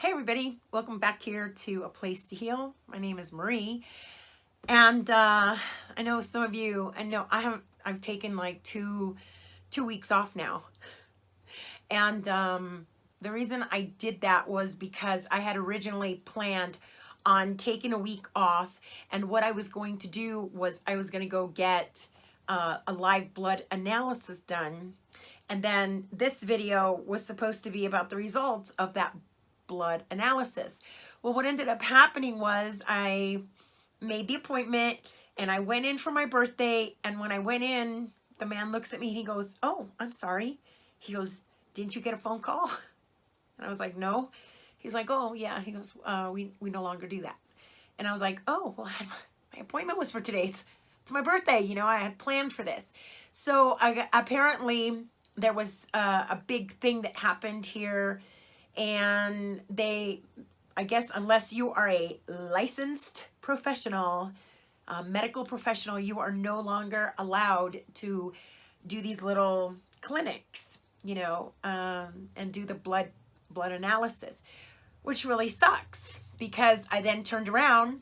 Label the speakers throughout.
Speaker 1: Hey everybody, welcome back here to A Place to Heal. My name is Marie, and I know some of you, I've taken like two weeks off now, and the reason I did that was because I had originally planned on taking a week off, and what I was going to do was I was going to go get a live blood analysis done, and then this video was supposed to be about the results of that blood analysis. Well, what ended up happening was I made the appointment and I went in for my birthday, and when I went in, the man looks at me and he goes, "Oh, I'm sorry." He goes, "Didn't you get a phone call?" And I was like, "No." He's like, "Oh yeah." He goes, we no longer do that." And I was like, "Oh, well, my appointment was for today. It's my birthday, you know, I had planned for this." So apparently there was a big thing that happened here, and I guess unless you are a licensed professional, medical professional, you are no longer allowed to do these little clinics, you know, and do the blood analysis, which really sucks, because I then turned around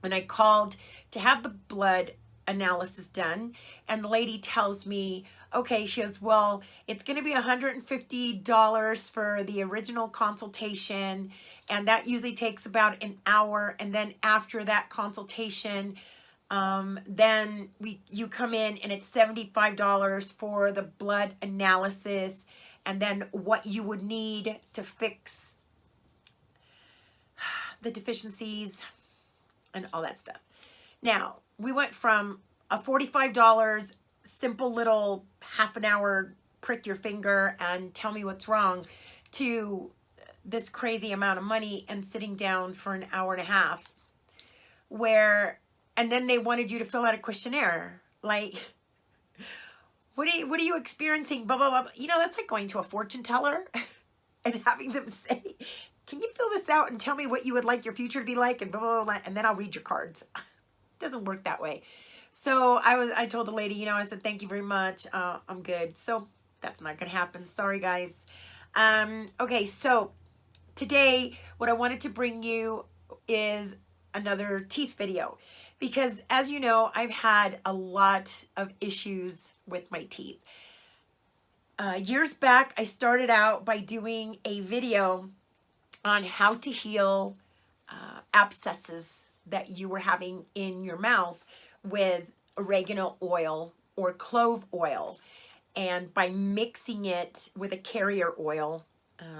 Speaker 1: and I called to have the blood analysis done, and the lady tells me, okay, she goes, "Well, it's going to be $150 for the original consultation, and that usually takes about an hour, and then after that consultation, then you come in and it's $75 for the blood analysis, and then what you would need to fix the deficiencies and all that stuff." Now, we went from a $45 simple little half an hour prick your finger and tell me what's wrong to this crazy amount of money and sitting down for an hour and a half, and then they wanted you to fill out a questionnaire like, what are you experiencing, blah blah blah. You know, that's like going to a fortune teller and having them say, "Can you fill this out and tell me what you would like your future to be like," and blah blah blah, and then I'll read your cards. It doesn't work that way. So I told the lady, you know, I said, "Thank you very much, I'm good." So that's not gonna happen, sorry guys. Okay, so today what I wanted to bring you is another teeth video, because as you know, I've had a lot of issues with my teeth. Years back, I started out by doing a video on how to heal abscesses that you were having in your mouth with oregano oil or clove oil, and by mixing it with a carrier oil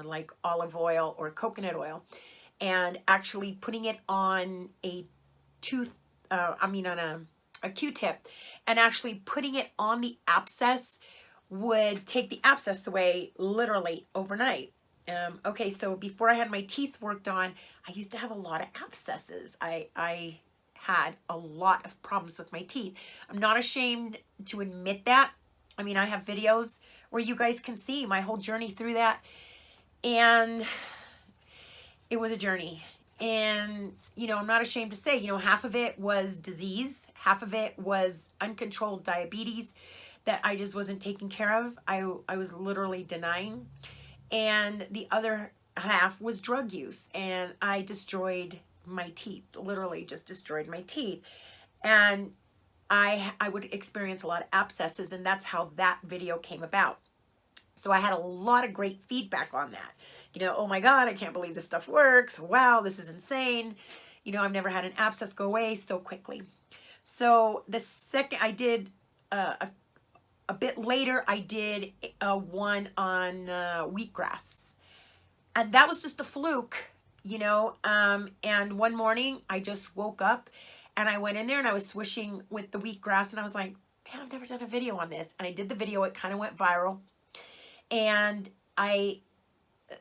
Speaker 1: like olive oil or coconut oil, and actually putting it on a on a Q-tip, and actually putting it on the abscess would take the abscess away literally overnight. Okay, so before I had my teeth worked on, I used to have a lot of abscesses. I had a lot of problems with my teeth. I'm not ashamed to admit that. I mean, I have videos where you guys can see my whole journey through that, and it was a journey. And, you know, I'm not ashamed to say, you know, half of it was disease, half of it was uncontrolled diabetes that I just wasn't taking care of. I was literally denying. And the other half was drug use, and I destroyed my teeth, literally just destroyed my teeth. And I would experience a lot of abscesses, and that's how that video came about. So I had a lot of great feedback on that. You know, "Oh my God, I can't believe this stuff works. Wow, this is insane. You know, I've never had an abscess go away so quickly." So the second I did, a bit later, I did one on wheatgrass. And that was just a fluke, you know. And one morning, I just woke up and I went in there and I was swishing with the wheatgrass, and I was like, "Man, I've never done a video on this." And I did the video. It kind of went viral. And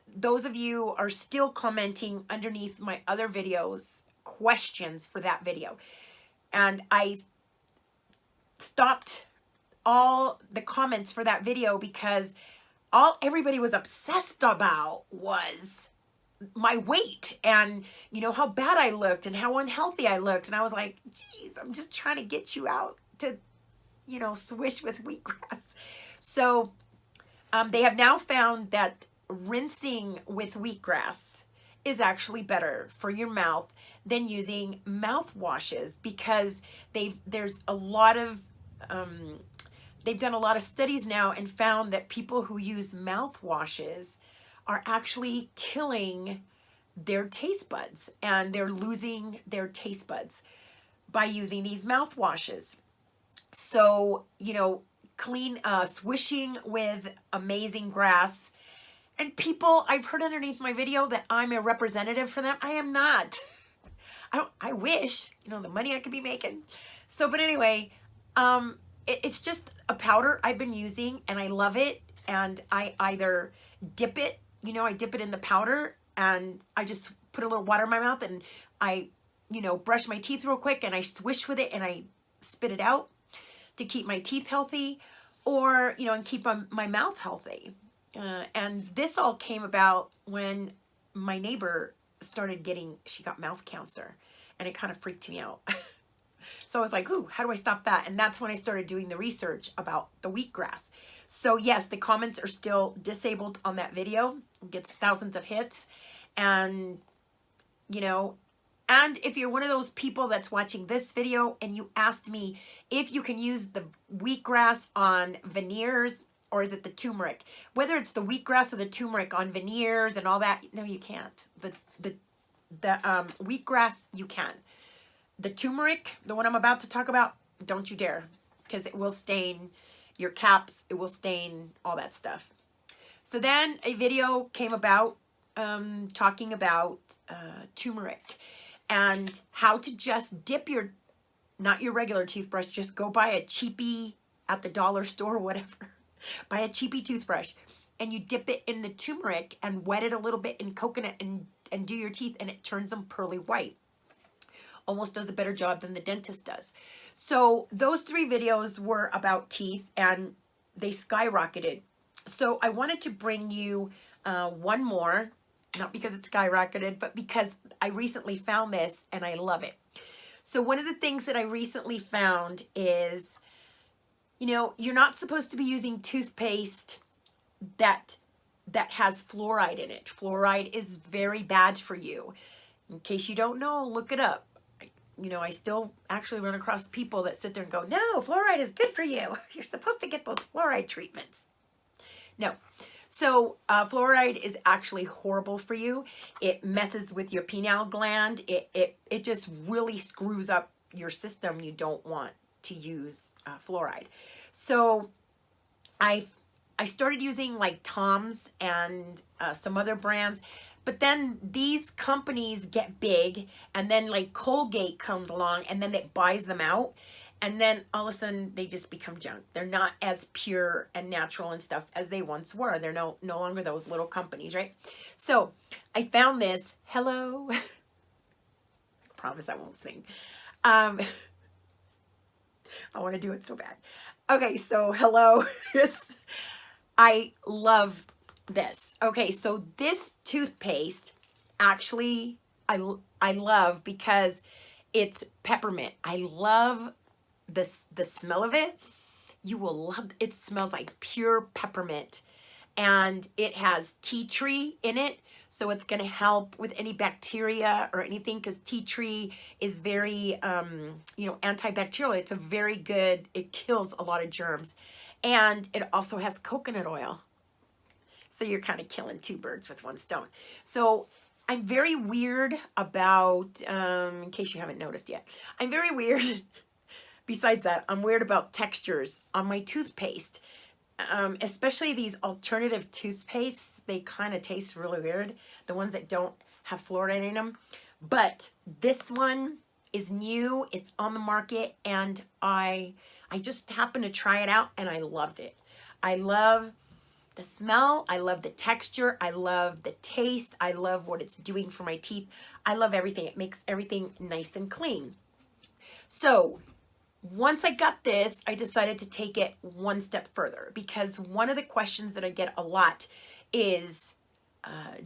Speaker 1: those of you are still commenting underneath my other videos questions for that video. And I stopped all the comments for that video because everybody was obsessed about was my weight, and, you know, how bad I looked and how unhealthy I looked. And I was like, geez, I'm just trying to get you out to, you know, swish with wheatgrass. So they have now found that rinsing with wheatgrass is actually better for your mouth than using mouthwashes, because there's a lot of they've done a lot of studies now and found that people who use mouthwashes are actually killing their taste buds, and they're losing their taste buds by using these mouthwashes. So, you know, clean, swishing with Amazing Grass. And people, I've heard underneath my video that I'm a representative for them. I am not. I wish, you know, the money I could be making. So, but anyway, it's just a powder I've been using and I love it. And I either dip it, you know, I dip it in the powder and I just put a little water in my mouth and I, you know, brush my teeth real quick and I swish with it and I spit it out to keep my teeth healthy, or, you know, and keep my mouth healthy. And this all came about when my neighbor she got mouth cancer, and it kind of freaked me out. So I was like, ooh, how do I stop that? And that's when I started doing the research about the wheatgrass. So yes, the comments are still disabled on that video. It gets thousands of hits. And, you know, and if you're one of those people that's watching this video and you asked me if you can use the wheatgrass on veneers, or is it the turmeric? Whether it's the wheatgrass or the turmeric on veneers and all that, no, you can't. The wheatgrass, you can. The turmeric, the one I'm about to talk about, don't you dare, because it will stain your caps. It will stain all that stuff. So then a video came about talking about turmeric and how to just dip your, not your regular toothbrush, just go buy a cheapie at the dollar store or whatever. Buy a cheapie toothbrush and you dip it in the turmeric and wet it a little bit in coconut and do your teeth, and it turns them pearly white. Almost does a better job than the dentist does. So those 3 videos were about teeth and they skyrocketed. So I wanted to bring you one more, not because it skyrocketed, but because I recently found this and I love it. So one of the things that I recently found is, you know, you're not supposed to be using toothpaste that has fluoride in it. Fluoride is very bad for you. In case you don't know, look it up. You know, I still actually run across people that sit there and go, no, fluoride is good for you. You're supposed to get those fluoride treatments. No. So fluoride is actually horrible for you. It messes with your pineal gland. It just really screws up your system. You don't want to use fluoride. So I started using like Tom's and some other brands, but then these companies get big and then like Colgate comes along and then it buys them out. And then all of a sudden they just become junk. They're not as pure and natural and stuff as they once were. They're no longer those little companies, right? So I found this. Hello. I promise I won't sing. I want to do it so bad. Okay, so hello. I love this. Okay, so this toothpaste actually I love because it's peppermint. I love the smell of it. You will love it. Smells like pure peppermint, and it has tea tree in it, so it's going to help with any bacteria or anything, because tea tree is very you know, antibacterial. It's a very good, it kills a lot of germs, and it also has coconut oil, so you're kind of killing 2 birds with 1 stone. So I'm very weird about in case you haven't noticed yet, I'm very weird. Besides that, I'm weird about textures on my toothpaste, especially these alternative toothpastes. They kind of taste really weird, the ones that don't have fluoride in them. But this one is new. It's on the market, and I just happened to try it out, and I loved it. I love the smell. I love the texture. I love the taste. I love what it's doing for my teeth. I love everything. It makes everything nice and clean. So once I got this, I decided to take it 1 step further, because one of the questions that I get a lot is,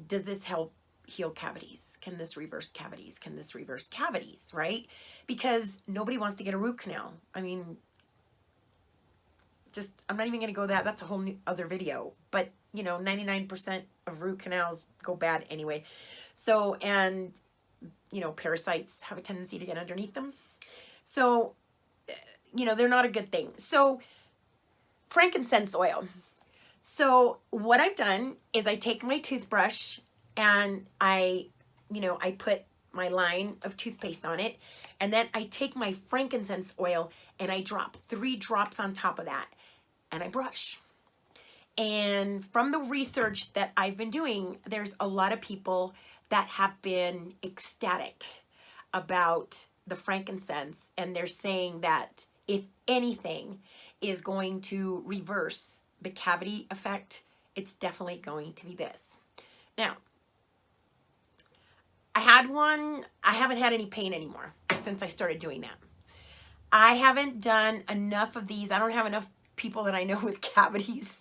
Speaker 1: does this help heal cavities? Can this reverse cavities? Can this reverse cavities, right? Because nobody wants to get a root canal. I mean, I'm not even going to go that. That's a whole new other video. But, you know, 99% of root canals go bad anyway. So, and, you know, parasites have a tendency to get underneath them. So, you know, they're not a good thing. So, frankincense oil. So, what I've done is I take my toothbrush and I put my line of toothpaste on it. And then I take my frankincense oil and I drop 3 drops on top of that. And I brush. And from the research that I've been doing, there's a lot of people that have been ecstatic about the frankincense. And they're saying that if anything is going to reverse the cavity effect, it's definitely going to be this. Now, I had one. I haven't had any pain anymore since I started doing that. I haven't done enough of these. I don't have enough people that I know with cavities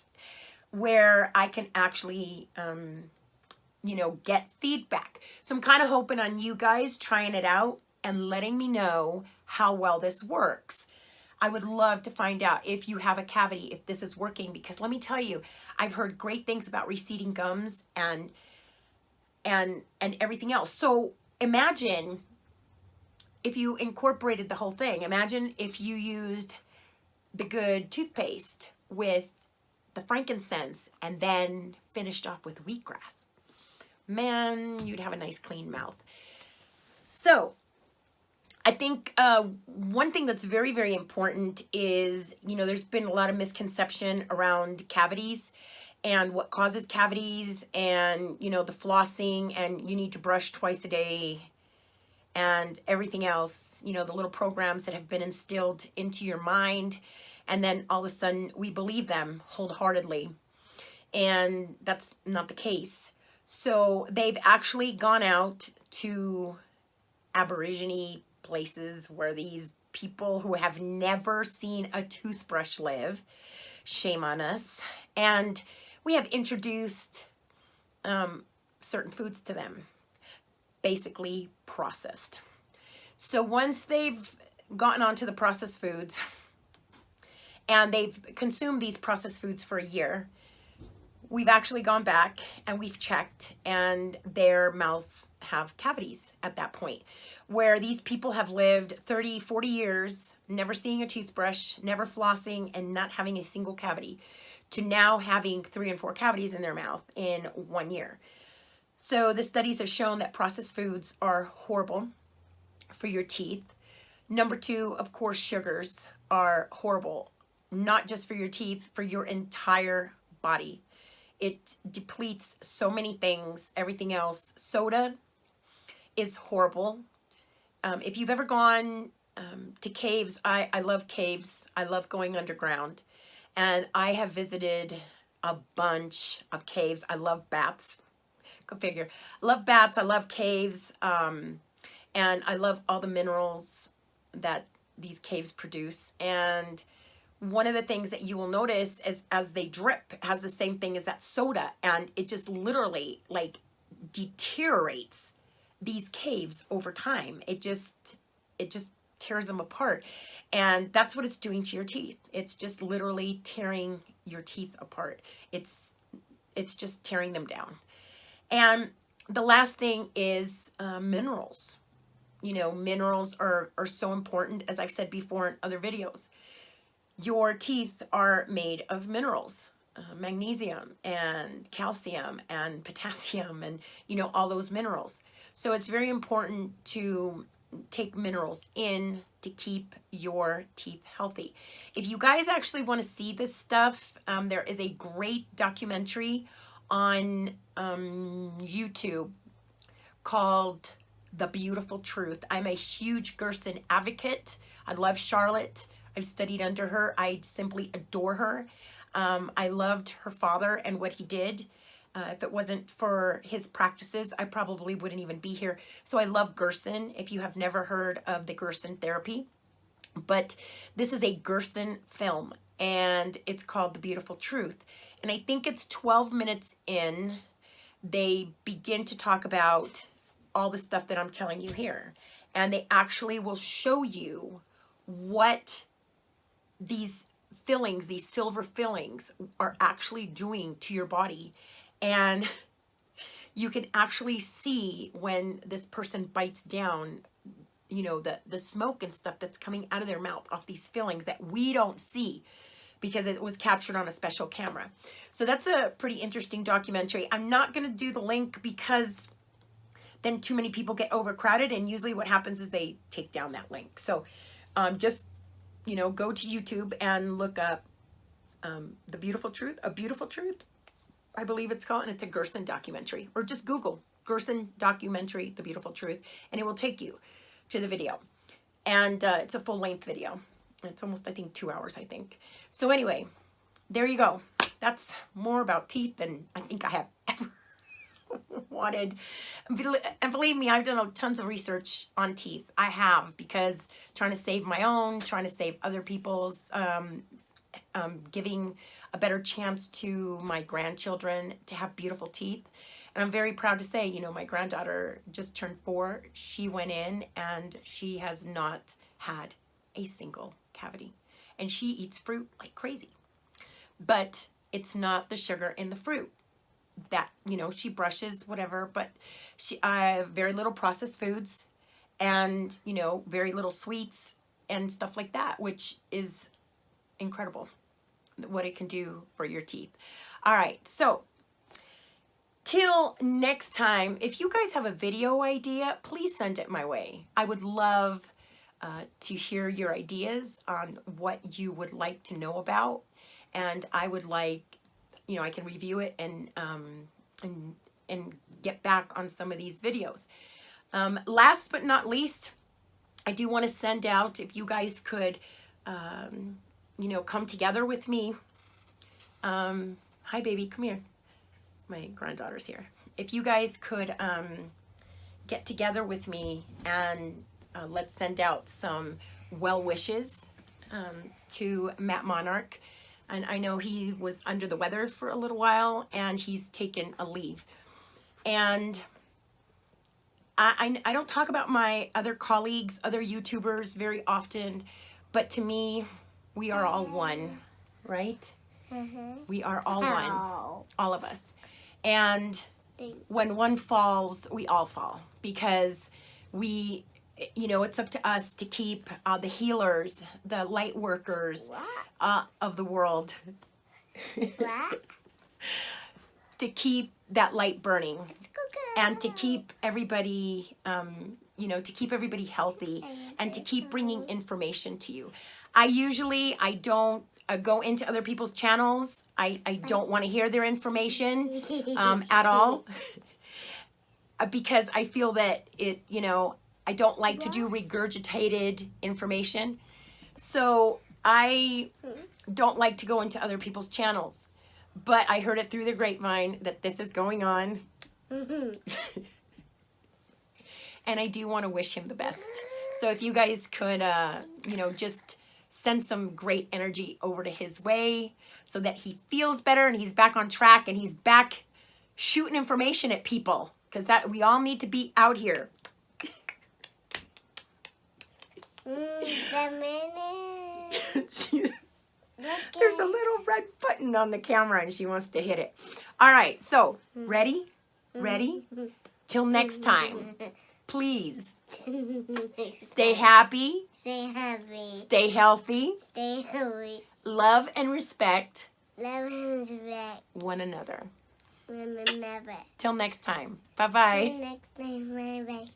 Speaker 1: where I can actually, you know, get feedback. So I'm kind of hoping on you guys trying it out and letting me know how well this works. I would love to find out if you have a cavity, if this is working, because let me tell you, I've heard great things about receding gums and everything else. So imagine if you incorporated the whole thing. Imagine if you used the good toothpaste with the frankincense and then finished off with wheatgrass. Man, you'd have a nice clean mouth. So I think one thing that's very, very important is, you know, there's been a lot of misconception around cavities and what causes cavities and, you know, the flossing and you need to brush twice a day and everything else, you know, the little programs that have been instilled into your mind. And then all of a sudden we believe them wholeheartedly. And that's not the case. So they've actually gone out to Aborigine places where these people who have never seen a toothbrush live. Shame on us. And we have introduced certain foods to them, basically processed. So once they've gotten onto the processed foods and they've consumed these processed foods for a year, we've actually gone back and we've checked and their mouths have cavities at that point, where these people have lived 30, 40 years, never seeing a toothbrush, never flossing, and not having a single cavity, to now having 3 and 4 cavities in their mouth in 1 year. So the studies have shown that processed foods are horrible for your teeth. Number 2, of course, sugars are horrible, not just for your teeth, for your entire body. It depletes so many things, everything else. Soda is horrible. If you've ever gone to caves, I love caves. I love going underground. And I have visited a bunch of caves. I love bats. Go figure. I love bats. I love caves. And I love all the minerals that these caves produce. And one of the things that you will notice is as they drip has the same thing as that soda. And it just literally like deteriorates these caves over time. It just tears them apart. And that's what it's doing to your teeth. It's just literally tearing your teeth apart. It's just tearing them down. And the last thing is minerals. You know, minerals are so important, as I've said before in other videos. Your teeth are made of minerals, magnesium and calcium and potassium and, you know, all those minerals. So it's very important to take minerals in to keep your teeth healthy. If you guys actually want to see this stuff, there is a great documentary on YouTube called The Beautiful Truth. I'm a huge Gerson advocate. I love Charlotte. I've studied under her. I simply adore her. I loved her father and what he did. If it wasn't for his practices, I probably wouldn't even be here. So I love Gerson, if you have never heard of the Gerson therapy. But this is a Gerson film, and it's called The Beautiful Truth. And I think it's 12 minutes in, they begin to talk about all the stuff that I'm telling you here. And they actually will show you what these fillings, these silver fillings, are actually doing to your body. And you can actually see when this person bites down, you know, the smoke and stuff that's coming out of their mouth off these fillings that we don't see because it was captured on a special camera. So that's a pretty interesting documentary. I'm not going to do the link because then too many people get overcrowded, and usually what happens is they take down that link. So just, you know, go to YouTube and look up The Beautiful Truth, A Beautiful Truth, I believe it's called, and it's a Gerson documentary. Or just Google Gerson documentary, The Beautiful Truth, and it will take you to the video. And it's a full-length video. It's almost, I think, 2 hours, I think. So anyway, there you go. That's more about teeth than I think I have ever wanted. And believe me, I've done tons of research on teeth. I have, because trying to save my own, trying to save other people's, giving a better chance to my grandchildren to have beautiful teeth. And I'm very proud to say, you know, my granddaughter just turned 4. She went in and she has not had a single cavity. And she eats fruit like crazy. But it's not the sugar in the fruit that, you know, she brushes, whatever, but she very little processed foods and, you know, very little sweets and stuff like that, which is incredible what it can do for your teeth. All right, so till next time, if you guys have a video idea, please send it my way. I would love to hear your ideas on what you would like to know about, and I would like, you know, I can review it and get back on some of these videos. Last but not least, I do want to send out, if you guys could, you know, come together with me. Hi, baby, come here. My granddaughter's here. If you guys could get together with me and let's send out some well wishes to Matt Monarch. And I know he was under the weather for a little while and he's taken a leave. And I don't talk about my other colleagues, other YouTubers very often, but to me, we are all one, right? We are all one, all of us. And when one falls, we all fall, because we, you know, it's up to us to keep the healers, the light workers of the world, to keep that light burning and to keep everybody, you know, to keep everybody healthy and to keep bringing information to you. I don't go into other people's channels. I don't want to hear their information at all, because I feel that it, you know, I don't like to do regurgitated information. So I don't like to go into other people's channels. But I heard it through the grapevine that this is going on. And I do want to wish him the best. So if you guys could, you know, just send some great energy over to his way so that he feels better and he's back on track and he's back shooting information at people. Because that we all need to be out here. There's a little red button on the camera and she wants to hit it. All right, so ready? Ready? Till next time, please stay happy.
Speaker 2: Stay happy.
Speaker 1: Stay healthy.
Speaker 2: Stay healthy.
Speaker 1: Love and respect.
Speaker 2: Love and respect
Speaker 1: one another.
Speaker 2: one another.
Speaker 1: Till next time. Bye-bye.
Speaker 2: Till next time. Bye-bye.